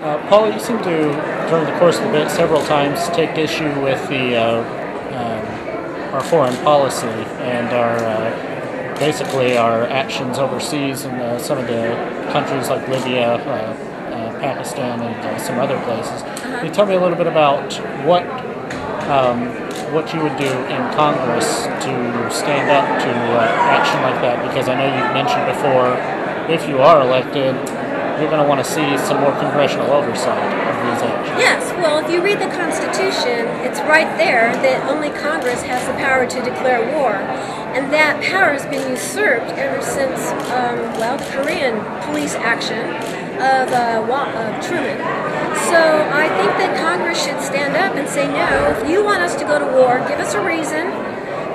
Paula, you seem to, during the course of the debate, several times take issue with our foreign policy and basically our actions overseas in some of the countries like Libya, Pakistan, and some other places. Can you tell me a little bit about what you would do in Congress to stand up to action like that? Because I know you've mentioned before, if you are elected, you're going to want to see some more congressional oversight of these actions. Yes, well, if you read the Constitution, it's right there that only Congress has the power to declare war. And that power has been usurped ever since, the Korean police action of Truman. So I think that Congress should stand up and say, no, if you want us to go to war, give us a reason,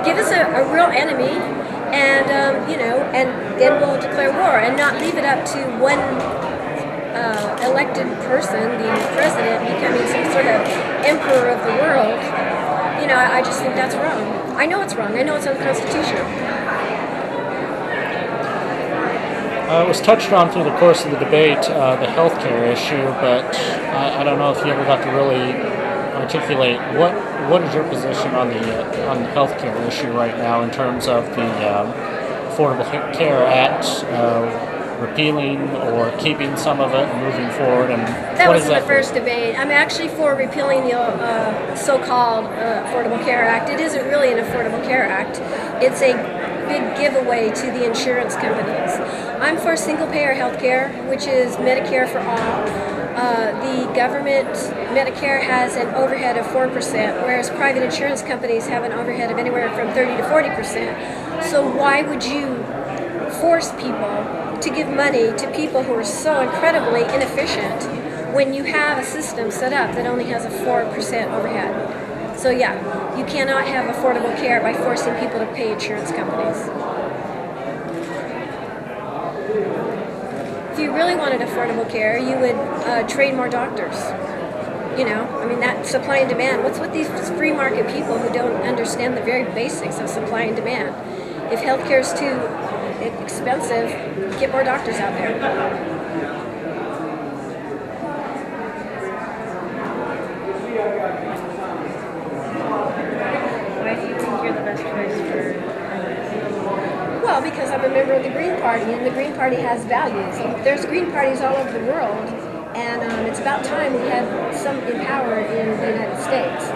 give us a real enemy, and, and then we'll declare war, and not leave it up to one elected person, the president, becoming some sort of emperor of the world. I just think that's wrong. I know it's wrong. I know it's unconstitutional. It was touched on through the course of the debate, the healthcare issue, but I don't know if you ever got to really articulate what is your position on the healthcare issue right now in terms of the Affordable Care Act, repealing or keeping some of it and moving forward, and that was in the first debate. I'm actually for repealing the so-called Affordable Care Act. It isn't really an Affordable Care Act. It's a big giveaway to the insurance companies. I'm for single-payer health care, which is Medicare for all. The government Medicare has an overhead of 4%, whereas private insurance companies have an overhead of anywhere from 30 to 40%. So why would you force people to give money to people who are so incredibly inefficient when you have a system set up that only has a 4% overhead? So yeah, you cannot have affordable care by forcing people to pay insurance companies. If you really wanted affordable care, you would train more doctors. That supply and demand. What's with these free market people who don't understand the very basics of supply and demand? If healthcare is too expensive, get more doctors out there. Why do you think you're the best choice for Congress? Well, because I'm a member of the Green Party, and the Green Party has values. And there's Green Parties all over the world, and it's about time we had some in power in the United States.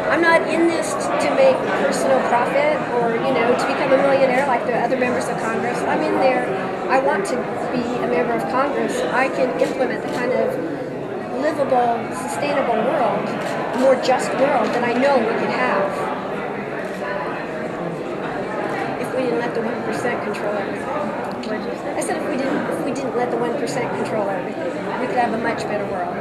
I'm not in this to make personal profit or, to become a millionaire like the other members of Congress. I'm in there. I want to be a member of Congress. I can implement the kind of livable, sustainable world, a more just world that I know we could have if we didn't let the 1% control everything. What did you say? I said if we didn't let the 1% control everything, we could have a much better world.